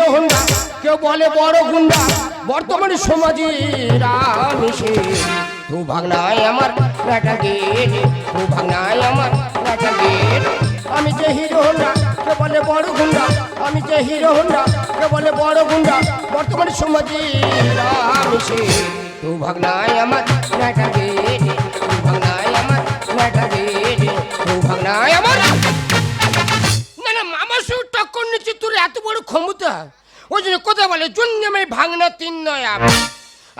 Hero Honda, কেউ বলে বড় গুন্ডা, বর্তমানে সমাজের আমিষে তু ভাগনায় আমার বেটা গেট, তু ভাগনায় আমার বেটা গেট। আমি যে হিরো হোন্ডা, কেউ বলে বড় গুন্ডা, আমি যে হিরো হোন্ডা, কেউ বলে বড় গুন্ডা, বর্তমানে সমাজের আমিষে তু ভাগনায় আমার বেটা গেট, তু ভাগনায় আমার বেটা গেট, তু ভাগনায় আমার। না না মামার সঙ্গে টক্কর নিচ্ছি, তোর এত বড় ক্ষমতা, ওই জন্য কথা বলে জন্য আমি ভাগনা তিন নয়।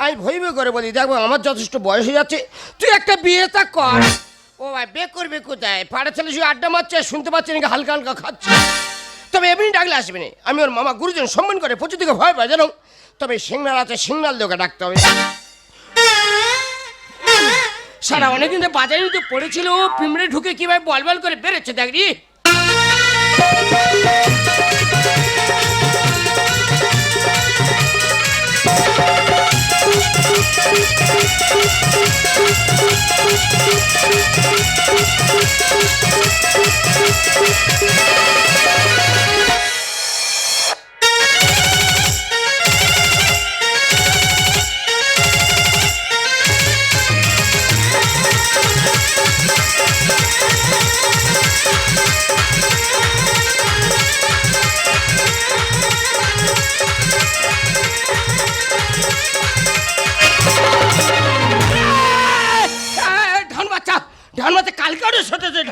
আমি ভইবে করে বলি, দেখবো আমার যথেষ্ট বয়স হয়ে যাচ্ছে, তুই একটা বিয়েটা কর। ও ভাই বে করবে কোথায়, পাড়া ছেলে শুধু আড্ডা মারছে, শুনতে পাচ্ছি নাকি হালকা হালকা খাচ্ছে। তবে এমনি ডাকলে আসবে না, আমি ওর মামা গুরুজন সম্মান করে প্রচুর দিকে ভয় পাই জানো। তবে সিগনাল আছে, সিগনাল দিকে ডাকতে হবে। সারা অনেকদিন বাজারে তো পড়েছিল, পিমড়ে ঢুকে কিভাবে বলবল করে বেরোচ্ছে দেখি।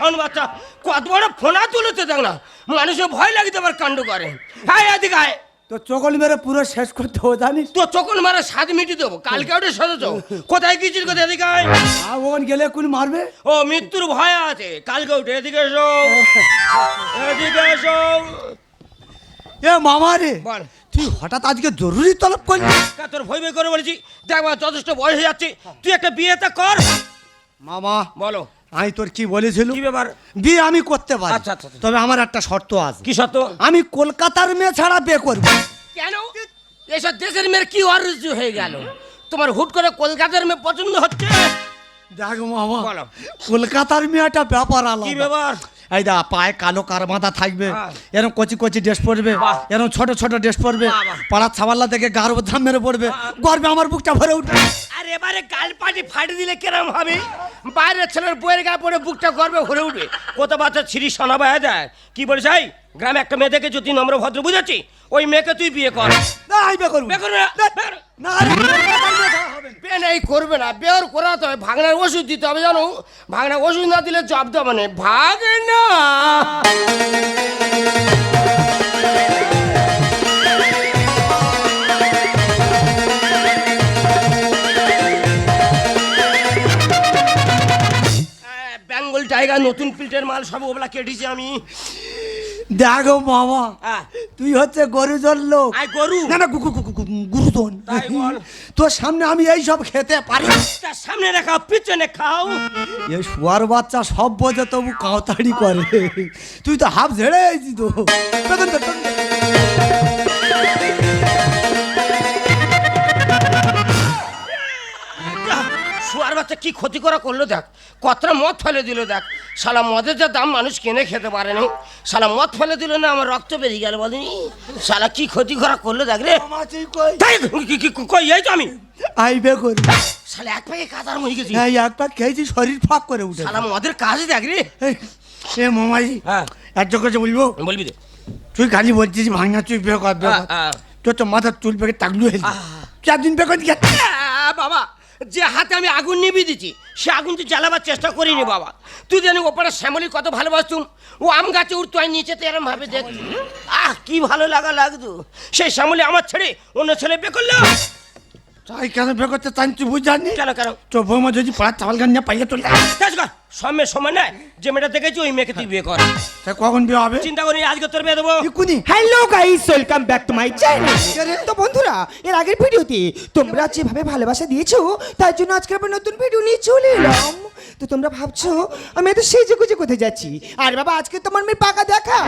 ঢন বাচ্চা কত বড় ফোনা তুলেছে দেখ না, মানুষের ভয় লাগিতে আবার কাণ্ড করে। হ্যাঁ এদিকে আয়, তো চকল মেরে পুরো শেষ করতে হবে জানিস তো চকল মারা স্বাদ মিটি দেবো। কালকে ওটা সতেছ কোথায় গিয়েছিল, কোথায় এদিকে আয়। ওখানে গেলে কোন মারবে, ও মৃত্যুর ভয় আছে, কালকে উঠে এদিকে এসো, এদিকে এসো। এ মামা রে বল, তুই হঠাৎ আজকে জরুরি তলব করলি? তোর ভয় ভয় করে বলেছি, দেখ যথেষ্ট বয়স হয়ে যাচ্ছে, তুই একটা বিয়েটা কর। মামা বলো, আমি তোর কি বলেছিল? কি ব্যাপার? বিয়ে আমি করতে পারি, আচ্ছা, আচ্ছা, আচ্ছা। তবে আমার একটা শর্ত আছে। কি শর্ত? আমি কলকাতার মেয়ে ছাড়া বিয়ে করব। কেন? এসব দেশের মেয়ের কি অরুচি হয়ে গেল, তোমার হুট করে কলকাতার মেয়ে পছন্দ হচ্ছে? দেখ মামা, বলো। কলকাতার মেয়েটা ব্যাপার আলাদা। কি ব্যাপার? এই দা পায়ে কালো কারমাদা থাকবে, হ্যাঁ। এরকম কচি কচি ড্রেস পরবে, বাহ। এরকম ছোট ছোট ড্রেস পরবে, বাহ, বাহ। পাড়ার ছাওয়াল্লা থেকে গার ধাম মেরে পড়বে, গর্বে আমার বুকটা ভরে উঠবে। আর এবারে গাল পাটি ফাটি দিলে কেরম হবে? বাইরের ছেলের বইয়ের গায়ে পড়ে বুকটা গর্বে ভরে উঠবে, কত বাচ্চা ছিরি সোনা বায়া যায়। কি বলিস? এই গ্রামে একটা মেয়ে দেখেছো, তুই নম্র ভদ্র বুঝাচ্ছি, ওই মেয়েকে তুই বিয়ে কর। না আমি বিয়ে করবো বিয়ে করবে না? না, আরে, কলকাতার মেয়ে ছাড়া হবে না। বিয়ে নেই করবে না, বিয়ের করাতে হবে, ভাগনার ওষুধ দিতে হবে জানো, ভাগনার ওষুধ না দিলে জব দেবে না। ভাগনা বেঙ্গল টাইগার নতুন পিল্টের মাল সব ওগুলা কেটেছি আমি। দেখো মামা, হ্যাঁ। তুই হচ্ছে গরুজন লোক। আই গরু না না গুরুজন, তাই বল। তোর সামনে আমি এই সব খেতে পারি? তার সামনে রাখা পিছনে খাও। এই শুয়ার বাচ্চা সব বোঝে তবু কাউতাড়ি করে, তুই তো হাফ ঝেড়ে আইছি তো। বেতন বেতন শুয়ার বাচ্চা কি ক্ষতি করা করলো দেখ, কতটা মদ ফেলে দিল দেখ। শালা মদের যা দাম মানুষ কিনে খেতে পারে না, শালা মদ ফেলে দিল না, আমার রক্ত বেরিয়ে গেল বলিনি। শালা কি ক্ষতি করা করলো দেখ রে। তাই কই এই তো আমি আইবে করি, শালা এক পাকে কাদার মরে গেছি। এই এক পাক খেয়েছি, শরীর ফাঁক করে উঠে। শালা মদের কাজই দেখ রে। এ মামাই, হ্যাঁ এক কথা বলবো, বলবি দে। তুই খালি বলছিস ভাঙা, তুই বিয়ে কর বিয়ে কর। তোর তো মাথার চুল পেকে টাকলু হয়েছে, 4 দিন বিয়ে করে গেছে। বাবা, যে হাতে আমি আগুন নিভিয়ে দিচ্ছি সে আগুন তুই জ্বালাবার চেষ্টা করিনি বাবা। তুই জানি ওপারে শ্যামলি কত ভালোবাসতুম, ও আম গাছে উঠতো, আর নিচেতে এরম ভাবে দেখ, কি ভালো লাগতো। সেই শ্যামলি আমার ছেড়ে অন্য ছেলে বিয়ে করলো। তাই কেন বিয়ে করতে চান তুই বুঝ জানি? কেন কেন? তো বৌমা যদি পাড়ার চাওয়াল গান নিয়ে পাইলে তোর সময় সময় নেয়, যে মেয়েটা দেখেছি ওই মেয়েকে তুই বিয়ে কর। তা কখন বিয়ে হবে? চিন্তা করি আজকে তোর বিয়ে দেবো। এক্ষুনি। Hello guys, welcome back to my channel. তো বন্ধুরা, এর আগের ভিডিওতে তোমরা যেভাবে ভালোবাসা দিয়েছো, তার জন্য আজকে আবার নতুন ভিডিও নিয়ে চলে এলাম। তো তোমরা ভাবছো আমি এত সেজে গুজে কোথায় যাচ্ছি, আর বাবা আজকে তোমার মেয়ে পাকা দেখা।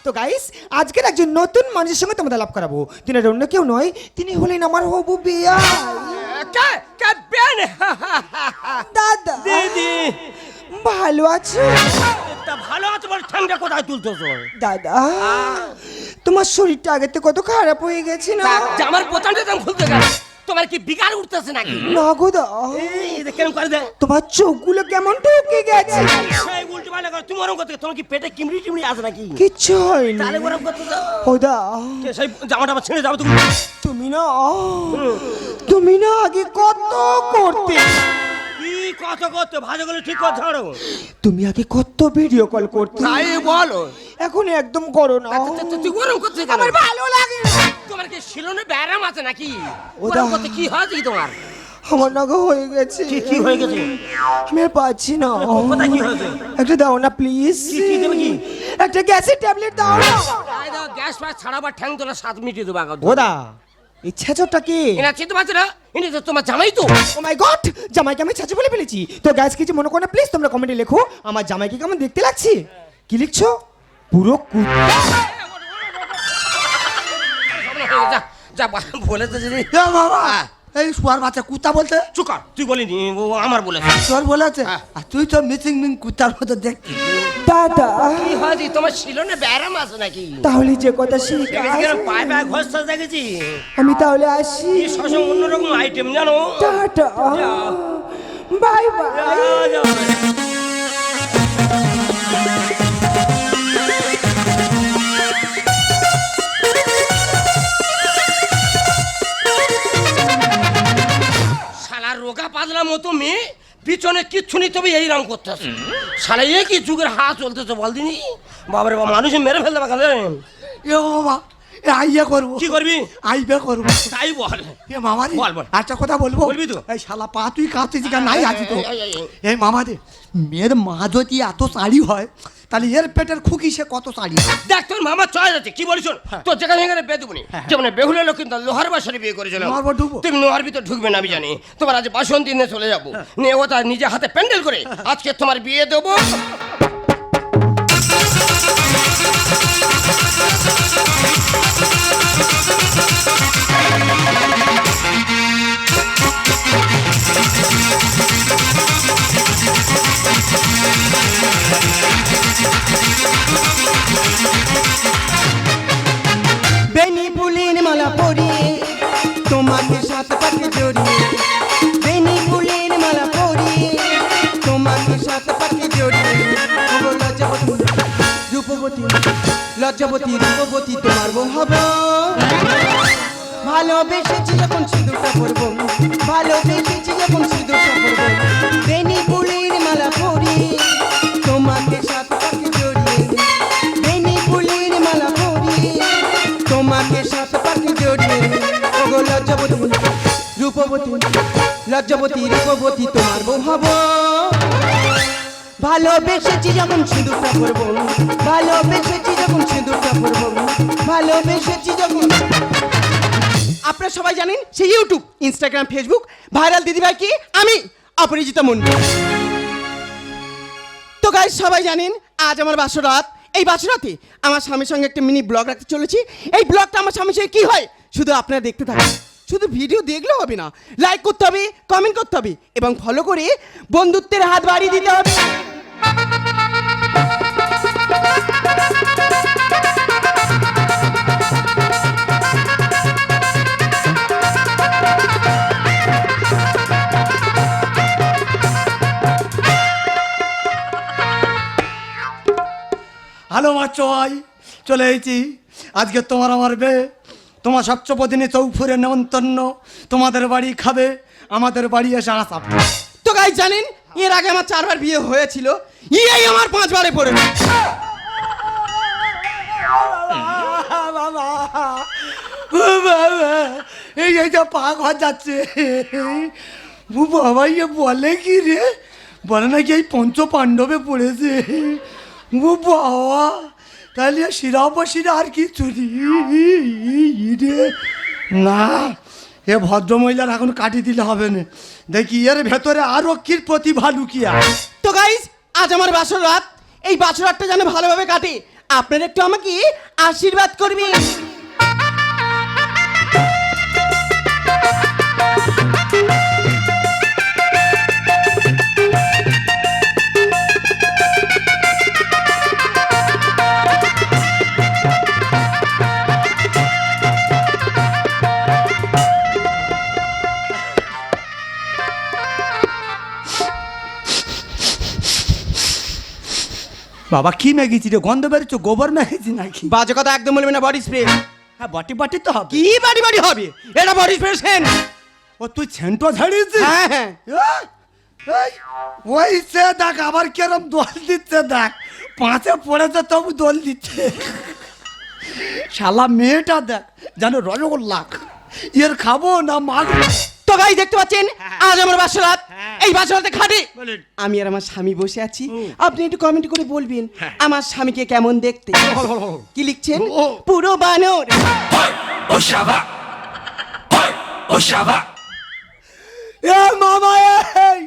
তো গাইস, আজকের একজন নতুন মানুষের সঙ্গে তোমাদের লাভ করাবো। তিনি অন্য কেউ নয়, তিনি হলেন আমার হবু বিয়া দাদা। দিদি ভালো আছো? তা ভালো আছে বল, ঠান্ডা কোথায় তুলতো দাদা তোমার শরীরটা আগে থেকে কত খারাপ হয়ে গেছে না? জামার বোতামটা তো খুলতে গেল, তোমার কি বিকার উঠতেছে নাকি? না গো দা, এই দেখ কেমন করে দে, তোমার চোখগুলো কেমন ঢুকে গেছে। সেই উল্টো পাল্টা করে তুমি ওরকম করতে, তোমার কি পেটে কিমড়ি টিমড়ি আছে নাকি? কিচ্ছু হয়নি। তাহলে ওরকম করতে দাও। ও দা, সেই জামাটা আবার ছেড়ে যাও তুমি। তুমি না আগে কত করতে, কি কত করতে ভাজগুলো ঠিক করে ধরো। তুমি আগে কত ভিডিও কল করতে, তাই বলো। এখন একদম করো না। তুই গরম করতে আমার ভালো লাগে না। তোমার কি শিলনে ব্যারাম আছে নাকি? ওটা- গরম করতে কি হয়েছে কি তোমার? আমার নাগা হয়ে গেছে। কি হয়ে গেছে? আমি আর পাচ্ছি না। কোথায় কি হয়েছে? একটা দাও না প্লিজ। কি দেবে কি? একটা গ্যাসের ট্যাবলেট দাও না। আয় দাও, গ্যাস ফাস ছাড়াবার ঠ্যাং তোলা 7 মিনিটে দেবো আগে। ওদা, এই ছেচরটা কি? এনা চিনতে পারছো না? ইনি তো তোমার জামাই তো। ও মাই গড, জামাইকে আমি ছাঁচে বলে ফেলেছি। তো গাইস কিছু মনে করো না প্লিজ, তোমরা কমেন্টে লেখো আমার জামাইকে কেমন দেখতে লাগছে। কি লিখছো? পুরো কুত্তা। যা যা বলে তো যদি এ বাবা, এই শুয়ার বাচ্চা কুত্তা বলতে চুকার, তুই বলিনি, ও আমার বলেছে। তোর বলেছে? হ্যাঁ। আর তুই তো মিসিং মিং কুত্তার মতো দেখতি। দাদা, কি হয়েছে? তোমার শিলনে ব্যারাম আছে নাকি? তাহলে যে কথা সেই দেখেছি কাজ। কেন পায়ে পায়ে ঘষতে দেখেছি। আমি তাহলে আসি। কি শশম অন্যরকম আইটেম জানো? Tata, bye bye. যা, যা। শালা রোগা পাতলা মতো মেয়ে, পিছনে কিচ্ছু নেই, তবে এইরকম করতেছে। শালা এ কি যুগের হাত চলতেছে বল দিনি। বাবারে বাবা, মানুষ মেরে ফেলতে পারে। এ বাবা, এ আইয়া করবো। কি করবি? আইবে করবো। তাই বল। এ মামারি, বল, বল। একটা কথা বলবো? বলবি তো? এই শালা পা তুই কাঁপতেছি কেন? নাই আছি তো। এই। এই মামারে, মেয়ের মা যদি এত চাড়ি হয়, তাহলে এর পেটের খুকি সে কত চাড়ি হয়? দেখ তোর মামা চয় যাচ্ছে, কি বলিস? তোর যেখানে এখানে বিয়ে দেবনি। যেমন বেহুলা লোক কিন্তু লোহার বাসারে বিয়ে করেছিল। লোহার বাসায় ঢুকবো? তুমি লোহার ভিতর ঢুকবে না আমি জানি। তোমার আজ বাসন্তী নিয়ে চলে যাবো, নিয়ে ও তার নিজে হাতে প্যান্ডেল করে আজকে তোমার বিয়ে দেবো। বেনি ফুলের মালা পরিয়ে তোমাকে সাথে পাকে জড়িয়ে, বেনি ফুলের মালা পরিয়ে তোমাকে সাথে পাকে জড়িয়ে, ওগো লজ্জাবতী লজ্জাবতী রূপবতী তোমার বউ হব। ভালোবেসেছি যখন সিঁদুরটা পরব, ভালোবেসেছি যখন সিঁদুরটা পরব, বেনি ফুলের মালা পরিয়ে তোমাকে সাথে পাকে জড়িয়ে, বেনি ফুলের মালা পরিয়ে তোমাকে সাথে পাকে জড়িয়ে, ওগো লজ্জাবতী রূপবতী তোমার বউ হব। ভালোবেসেছি যখন সিঁদুরটা পরব, ভালোবেসেছি যখন সিঁদুরটা পরব, ভালোবেসেছি যখন। আপনারা সবাই জানেন সেই ইউটিউব, ইনস্টাগ্রাম, ফেসবুক ভাইরাল দিদিভাই কি আমি অপরাজিতা মুন্ডু। তো গাইস সবাই জানেন আজ আমার বাসরাত। এই বাসরাতে আমার স্বামীর সঙ্গে একটা মিনি ব্লগ রাখতে চলেছি। এই ব্লগটা আমার স্বামীর সঙ্গে কি হয় শুধু আপনারা দেখতে থাকুন। শুধু ভিডিও দেখলেও হবে না, লাইক করতে হবে, কমেন্ট করতে হবে এবং ফলো করে বন্ধুত্বের হাত বাড়িয়ে দিতে হবে। হ্যালো মা, চলে এসেছি। আজকে তোমার আমার বিয়ে, তোমার সপ্তপদিনী চৌফুরে নেমন্তন্ন, তোমাদের বাড়ি খাবে, আমাদের বাড়ি এসে আসাম। তো গাইস জানেন এর আগে আমার 4বার বিয়ে হয়েছিল, এই আমার 5বারে পড়ে। বাবা, ও বাবা, এই যে পা ঘর যাচ্ছে। ও বাবা, ইয়ে বলে কি রে? বলে নাকি এই পঞ্চ পাণ্ডবে পড়েছে। ও বাবা, তাহলে শিরা আর কিছু রে না। এ ভদ্রমহিলার এখন কাটি দিলে হবে না। দেখি এর ভেতরে আরো কি প্রতিভা লুকিয়ে আছে। তো গাইস আজ আমার বাসর রাত, এই বাসর রাতটা যেন ভালোভাবে কাটে, আপনারা একটু আমাকে আশীর্বাদ করবেন। বাবা কি মেখেছি রে, গন্ধ বেরোচ্ছে, গোবর মেখেছি নাকি? বাজে কথা একদম বলবি না, বডি স্প্রে। হ্যাঁ বাটি বাটি তো হবে। কি বাড়ি বাড়ি হবে, এটা বডি স্প্রে সেন। ও তুই সেন্টও ঝাড়িয়েছিস? হ্যাঁ হ্যাঁ। এই, ওই সে দেখ আবার কেরম দোল দিচ্ছে দেখ, পাঁচে পড়েছে তবু দোল দিচ্ছে। শালা মেয়েটা দেখ যেন রসগোল্লা, এর খাবো না মাছ। তো গাই দেখতে পাচ্ছেন আজ আমার বাসরাত, হ্যাঁ। এই বাসরাতে খাটে বলেন। আমি আর আমার স্বামী বসে আছি। আপনি একটু কমেন্ট করে বলবেন আমার স্বামীকে কেমন দেখতে। কি লিখছেন? ও। পুরো বানর। এ মামা, এই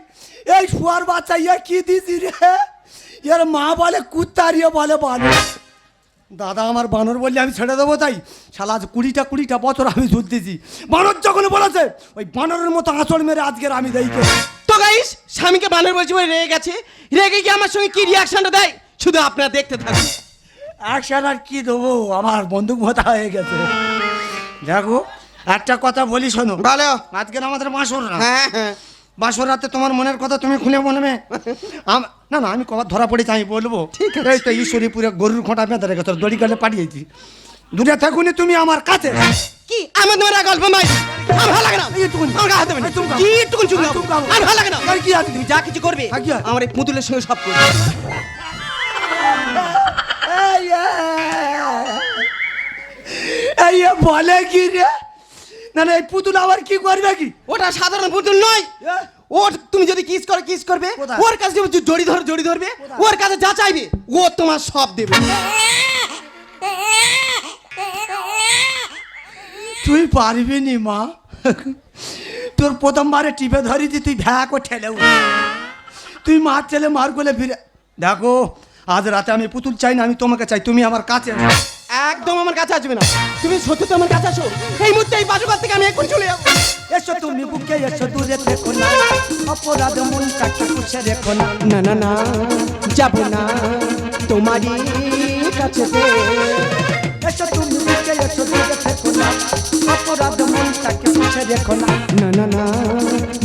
এই শুয়ার বাচ্চা ইয়ে কি দিছি রে? এর মা বলে কুত্তারিয়ে বলে বানর। দাদা আমার বানর বললে আমি ছেড়ে দেবো তাই? শালা আজ 20টা বছর আমি দুধ দিছি, বানর যখন বলেছে ওই বানরের মতো আঁচড় মেরে আজকের আমি দেইকে। তো গাইস স্বামীকে বানর বলছি বলে রেগে গেছে, রেগে গিয়ে আমার সঙ্গে কি রিয়াকশনটা দেয় শুধু আপনারা দেখতে থাকুন। অ্যাকশন আর কি দেবো, আমার বন্দুক ভোতা হয়ে গেছে। দেখো একটা কথা বলি শোনো, ভালো। আজকের আমাদের বাসর না, হ্যাঁ হ্যাঁ। বাসর রাতে তোমার মনের কথা তুমি খুলে বলবে। না না আমি কবার ধরা পড়েছি আমি বলবো। ঠিক আছে। এই তো ঈশ্বরীপুরে গরুর খোঁটা বেঁধে রেখে তোর দড়ি কালে পাঠিয়েছি, দূরে থাকুনি তুমি আমার কাছে। কি আমার তোমার গল্প মাই আমার ভালো লাগে না। এইটুকুনি। আমার গায়ে হাত দেবেন না। এই তুমি খাও। কি একটুকুন চুপ এই তুমি খাও। আমার ভালো লাগে না। আর কি আছে? তুমি যা কিছু করবে আর কি আছে? আমার এই পুতুলের সঙ্গে সব করবে। এই বলে কি রে? না না এই পুতুল আবার কি করবে কি? ওটা সাধারণ পুতুল নয়। ও তুমি যদি কিস করো কিস করবে, কোথায়? ওর কাছে জড়ি ধরবে, ওর কাছে যা চাইবে ও তোমার সব দেবে। তুই পারবি নি মা, তোর প্রথমবারে টিপে ধরিছি তুই ভ্যাক ও ঠেলে উঠলি। তুই মার ছেলে মার গোলে ফিরে দেখো, আজ রাতে আমি পুতুল চাই না, আমি তোমাকে চাই, তুমি আমার কাছে এসো। একদম আমার কাছে আসবে না। তুমি সত্যি তো আমার কাছে আসো, এই মুহূর্তে এই বাসুঘর থেকে আমি এখন চলে যাবো। এসো তুমি বুকে এসো, দূরে দেখো না, অপরাধ মনটাকে পুষে রেখো না। না না না যাব না তোমারই কাছে। এসো তুমি বুকে এসো, দূরে দেখো না, অপরাধ মনটাকে পুষে রেখো না। না না না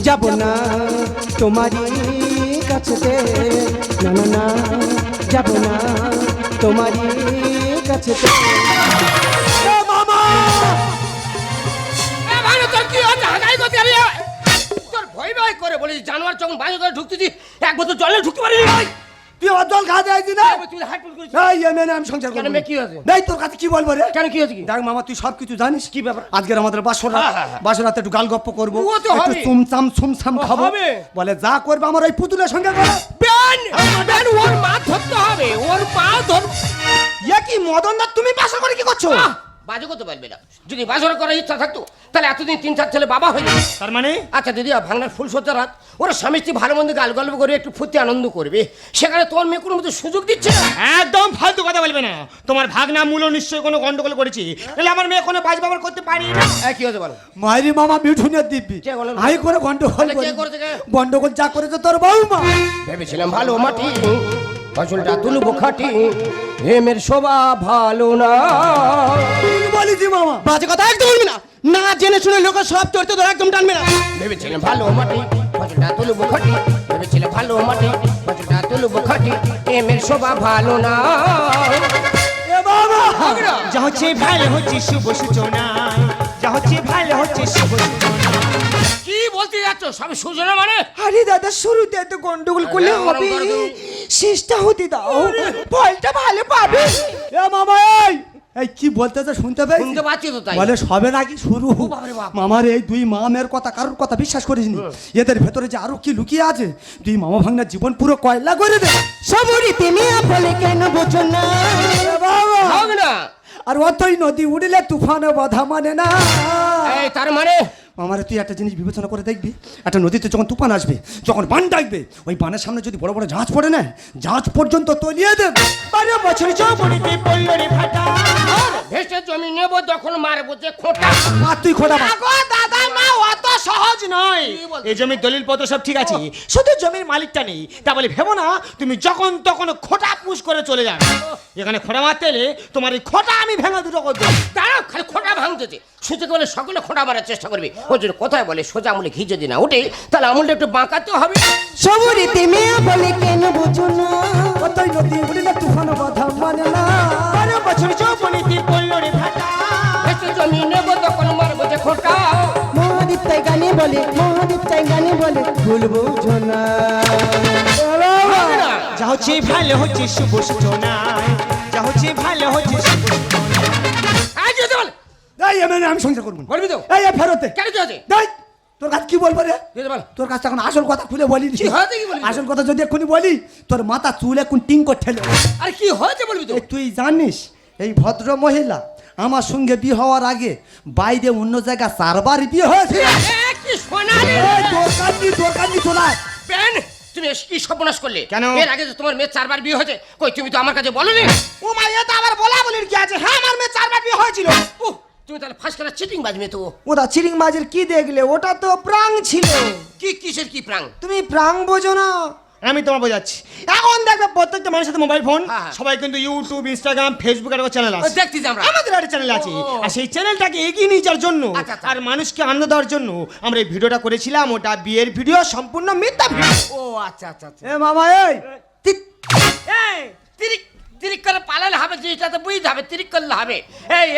যাব না তোমারই কাছে। না না না যাব না তোমারই কাছে। এ মামা, তোর কি হচ্ছে? হাঁকাই করতে আমি তোর ভয় ভয় করে বলি জানোয়ার যখন বাজে করে ঢুকতেছি এক বোতল জলে ঢুকতে পারিনি ভাই। তুই আমার জল খাওয়াতে আইছি না? তুই হাইপুল করিস এই মেনে আমি সংসার কেন করবো। মেয়ে কি হয়েছে? নাই তোর কাছে কি বলবো রে? কেন কি হয়েছে কি? দেখ মামা তুই সব কিছু জানিস। কি ব্যাপার? আজকের আমাদের বাসরা, হ্যাঁ, হ্যাঁ, হ্যাঁ। বাসরাতে একটু গাল গপ্প করবো, ও তো একটু হবে। চুমচাম সুমসাম ও খাবো। হবে। বলে যা করবে আমার ওই পুতুলের সঙ্গে করো। বেন বেন ওর মা ধরতে হবে, ওর মা ধর। ইয়া কি মদন দা, তুমি বাসা করে কি করছো? বাজে করতে পারবে না। যদি বাজরা করার ইচ্ছা থাকতো তাহলে এতদিন 3-4 ছেলে বাবা হয়ে যেত। তার মানে আচ্ছা দিদি ভাঙনার ফুল সজ্জা রাত, ওরা স্বামী স্ত্রী ভালো মন্দ গাল গল্প করে একটু ফুর্তি আনন্দ করবে, সেখানে তোমার মেয়ে কোনো মতো সুযোগ দিচ্ছে না। একদম ফালতু কথা বলবে না। তোমার ভাগনা মূল নিশ্চয়ই কোনো গন্ডগোল করেছে, তাহলে আমার মেয়ে কোনো বাজ ব্যবহার করতে পারি না। কি হয়েছে বলো? মায়েরি মামা মিঠুনের দিব্যি কে বলে? আই করে গন্ডগোল তাহলে কে করি। করেছে কে? গন্ডগোল যা করেছে তোর বউমা। ভেবেছিলাম ভালো মাটি, ফসলটা তুলবো খাটি, হেমের শোভা ভালো না। কি বলিছি মামা? বাজে কথা একদম বলবি না। না জেনে শুনে লোক সব চড়তে তো একদম টানবে না। ভেবেছিলাম ভালো মাটি, ফসলটা তুলবো খাটি, ভেবেছিলাম ভালো মাটি, ফসলটা তুলবো খাটি, হেমের শোভা ভালো না। এ বাবা, যা হচ্ছে ভালো হচ্ছে শুভ সূচনা, যা হচ্ছে ভালো হচ্ছে শুভ সূচনা। কি বলতে যাচ্ছ? সব সুজনা মানে আরে দাদা শুরুতে এত গন্ডগোল করলে আরে, হবে, গরম করে শেষটা হতে দাও, ফলটা ভালো পাবে। এ মামা, এই কি বলতেছে শুনতে পেয়েছি? শুনতে পাচ্ছি তো তাই। বলে সবে নাকি শুরু। বাপরে বাপ। মামার এই দুই মামের কথা কারোর কথা বিশ্বাস করিসনি, এদের ভেতরে যে আরো কি লুকিয়ে আছে। দুই মামা ভাঙনার জীবন পুরো কয়লা করে দে। সবরিতে মিয়া বলে কেন বোঝো না? এ বাবা, হোক না। আর অতই নদী উড়িলে তুফানে বাধা মানে না। এই তার মানে আমার তুই একটা জিনিস বিবেচনা করে দেখবি, একটা নদীতে যখন তুফান আসবে, যখন বান ডাকবে, ওই বানের সামনে যদি বড় বড় জাহাজ পড়ে না, জাহাজ পর্যন্ত তলিয়ে দেবে। 12 বছর যৌবনেতে পড়ল রে ফাটা, ভেসে জমি নেব দখল মারবো যে খোঁটা। আর তুই খোদা মা। আগো দাদা মা অত সহজ নয়। কি বলছো? এই জমির দলিল পত্র সব ঠিক আছে, শুধু জমির মালিকটা নেই। তা বলে ভেবো না তুমি যখন তখন খোটা পুশ করে চলে যাবে। এখানে খোটা মারতে এলে তোমার এই খোটা আমি ভেঙে দুটো করে দেবো। দাঁড়াও, খালি খোঁটা ভাঙতেছে। সুযোগ বলে সকলে খোঁটা মারার চেষ্টা করবে। ওই জন্য কোথায় বলে সোজা আমলে ঘি যদি না ওঠে তাহলে আমলটা একটু বাঁকাতে হবে। সবরিতে মিয়া বলে কেন বোঝো না? অতই নদী উড়িলে তুফান বলে মহাদেব চাই গানে বলে ভুলবো ঝোনা যা হচ্ছে ভালো হচ্ছে শুভ সূচনায়, যা হচ্ছে ভালো হচ্ছে শুভ সূচনায়। আজ যেতে বল এই আমি সংসার করবো না। বলবি তো এই ফেরতে কেন কি আছে দেখ তোর কাছে কি বলবো রে? যেতে বল তোর কাছে এখন আসল কথা খুলে বলি কি হয়েছে কি বলবি তো? আসল কথা যদি এক্ষুনি বলি তোর মাথা চুল এখন টিং করে ঠেলে। আরে কি হয়েছে বলবি তো? এই তুই জানিস এই ভদ্র মহিলা আমার সঙ্গে বিয়ে হওয়ার আগে বাইরে অন্য জায়গা 4 বার বিয়ে হয়েছে। কি সোনালি তোর কান্দি তোলায় পেন তুমি কি সর্বনাশ করলে কেন? এর আগে যে তোমার মেয়ে 4 বার বিয়ে হয়েছে কই তুমি তো আমার কাছে বলনি। ও মা, এটা আবার বলা বলির কি আছে? হ্যাঁ, আমার মেয়ে 4 বার বিয়ে হয়েছিল। উহ, তুমি তাহলে ফার্স্ট ক্লাস চিটিং বাজবে তো। ওটা চিরিং মাঝের কি দেখলে? ওটা তো প্রাং ছিল। কি কিসের কি প্রাং? তুমি প্রাং বোঝো না? আমি তোমার বোঝাচ্ছি। এখন দেখবে প্রত্যেকটা মানুষের সাথে মোবাইল ফোন, হ্যাঁ। সবাই কিন্তু ইউটিউব, ইনস্টাগ্রাম, ফেসবুক এর চ্যানেল আছে। দেখতেছি আমরা। আমাদের একটা চ্যানেল আছে, ও। আর সেই চ্যানেলটাকে এগিয়ে নিয়ে যাওয়ার জন্য আচ্ছা, আচ্ছা। আর মানুষকে আনন্দ দেওয়ার জন্য আমরা এই ভিডিওটা করেছিলাম। ওটা বিয়ের ভিডিও, সম্পূর্ণ মিথ্যা ভিডিও। ও আচ্ছা আচ্ছা আচ্ছা। এ মামা এই এই তিরিক তিরিক করে পালালে হবে, জিনিসটা তো বুঝতে হবে, তিরিক করলে হবে।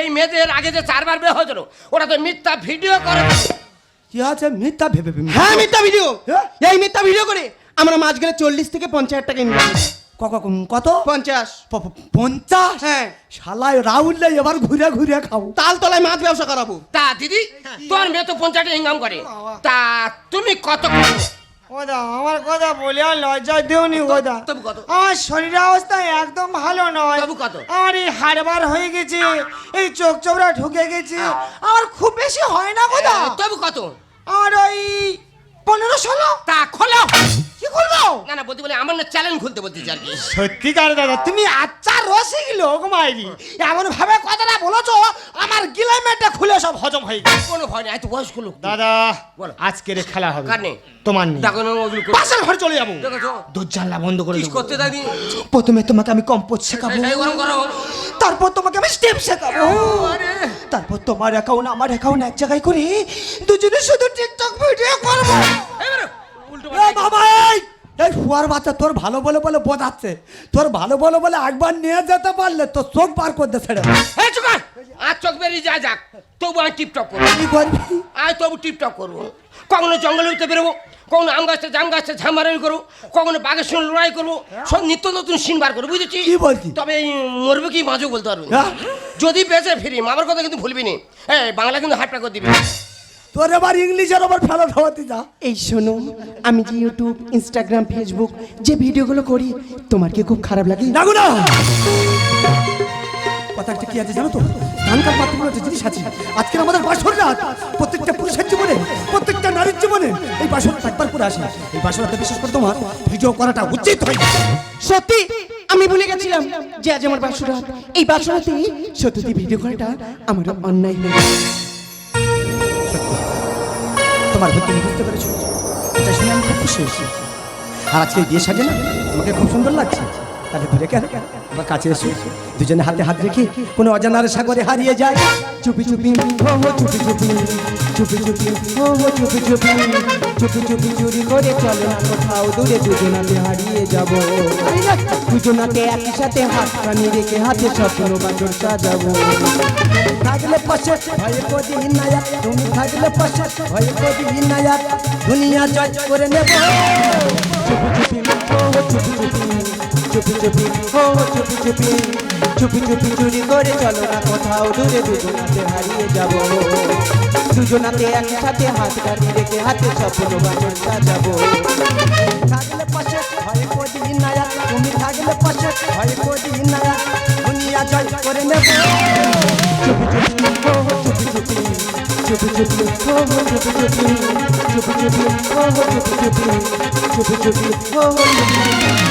এই মেয়েদের আগে যে 4 বার বিয়ে হয়েছিল ওরা তো মিথ্যা ভিডিও করে। কি আছে মিথ্যা ভেবে হ্যাঁ মিথ্যা ভিডিও। হ্যাঁ? এই মিথ্যা ভিডিও করে আমরা মাস গেলে 40 থেকে 50 টাকা ইনকাম। কত 50। 50? হ্যাঁ। শালায় রাহুল এবার ঘুরে ঘুরে খাও। তালতলায় মাছ ব্যবসা করাবো। তা দিদি তোর মেয়ে তো 50 টাকা ইনকাম করে, তা তুমি কত করো? ওদা আমার কথা বলে আর লজ্জা দেওনি ওদা। তবু কত? আমার শরীরের অবস্থা একদম ভালো নয়। তবু কত? আমার এই হাড়বার হয়ে গেছে, এই চোখ চোবড়া ঢুকে গেছে। আমার খুব বেশি হয় না গোদা। তবু কত? আমার ওই 15-16। তা খোলো। কি করবো? না না বলতে বলে আমার না চ্যালেঞ্জ খুলতে বলতেছি আর কি। সত্যিকার দাদা, তুমি আচ্ছা রসিক লোক মাইরি, এমন ভাবে কথাটা বলেছো আমার গিলামেটটা খুলে সব হজম হয়ে গেছে। কোনো ভয় নেই, এত বয়স্ক লোক। দাদা বলো। আজকের খেলা হবে কার নেই? তোমার নেই। দেখো না ওগুলো করো। পাশের ঘরে চলে যাবো, দেখেছো? দরজালা বন্ধ করে কি দেবো। করতে দাদি? প্রথমে তোমাকে আমি কম্পোজ শেখাবো, এই গরম করো। তারপর তোমাকে আমি স্টেপ শেখাবো, আরে তারপর তোমার অ্যাকাউন্ট আমার অ্যাকাউন্ট এক জায়গায় করে দুজনে শুধু টিকটক ভিডিও করবো। এবারে উল্টো এ বাবা এই ফুয়ার বাচ্চা তোর ভালো বলে বলে বোঝাচ্ছে, তোর ভালো বলে বলে একবার নিয়ে যেতে পারলে তোর চোখ পার করতে ছেড়ে দেবে। এই চুপ কর। আর চোখ বেরিয়ে যা যাক, তবু আমি টিপটপ করবো। কি করবি? আমি তবু টিপটপ করবো। কখনো জঙ্গলে উঠতে বেরোবো, কখনো আম গাছটা জাম গাছটা ঝামারানি করবো, কখনো বাঘের সঙ্গে লড়াই করবো, সব নিত্য নতুন সিন বার করবো, বুঝেছি? কি বলছি? তবে এই মরবে কি মাঝও বলতে পারবো না। হ্যাঁ? যদি বেঁচে ফিরি মামার কথা কিন্তু ভুলবি নি। হ্যাঁ বাংলা কিন্তু হাটটা করে দিবি। তোর এবার ইংলিশের ওপর ফেলা খাওয়াতে যা। এই শোনো, আমি যে ইউটিউব, ইনস্টাগ্রাম, ফেসবুক যে ভিডিওগুলো করি তোমার কি খুব খারাপ লাগে? ডাকু না কথা একটা কি আছে জানো তো, ধানকার পাত্রগুলো একটা জিনিস আছে। আজকের আমাদের বাসর রাত প্রত্যেকটা পুরুষের জীবনে, প্রত্যেকটা নারীর জীবনে এই বাসর একবার করে আসে। এই বাসর রাতে বিশেষ করে তোমার ভিডিও করাটা উচিত হয়। সত্যি আমি ভুলে গেছিলাম যে আজ আমার বাসরাত। এই বাসরাতে সত্যি ভিডিও করাটা আমার অন্যায় হয়ে গেছে। তোমার ভক্তি বুঝতে পেরেছো, এটা শুনে আমি খুব খুশি হয়েছি। আর আজকে বিয়ে সাজে না তোমাকে খুব সুন্দর লাগছে। তাহলে ধরে কেন আমার কাছে এসো, দুজনে হাতে হাত রেখে কোনো অজানার সাগরে হারিয়ে যায়। চুপি চুপি হো হো চুপি চুপি, চুপি চুপি হো হো চুপি চুপি, চুপি চুপি চুরি করে চলো না কোথাও দূরে, দুজনাতে হারিয়ে যাব। দুজনাতে একই সাথে হাত কানি রেখে হাতে স্বপ্ন বাঁচর সাজাবো। থাকলে পাশে ভয়ে কদিন নায়াক, তুমি থাকলে পাশে ভয়ে কদিন নায়াক, দুনিয়া জয় করে নেব। চুপি চুপি হো হো চুপি চুপি, চুপি চুপি হো হো চুপি চুপি, চুপি চুপি চুরি করে চলো না কোথাও দূরে, দুজনাতে হারিয়ে যাব। দুজনাতে একসাথে হাত কানি রেখে হাতে স্বপ্ন বাঁচর সাজাবো। থাকলে পাশে ভয়ে কদিন নায়াক, তুমি থাকলে পাশে ভয়ে কদিন নায়াক, দুনিয়া জয় করে নেব। চুপি চুপি হো হো চুপি চুপি, চুপি চুপি হো হো চুপি চুপি, চুপি চুপি হো হো চুপি চুপি, চুপি চুপি হো হো চুপি চুপি।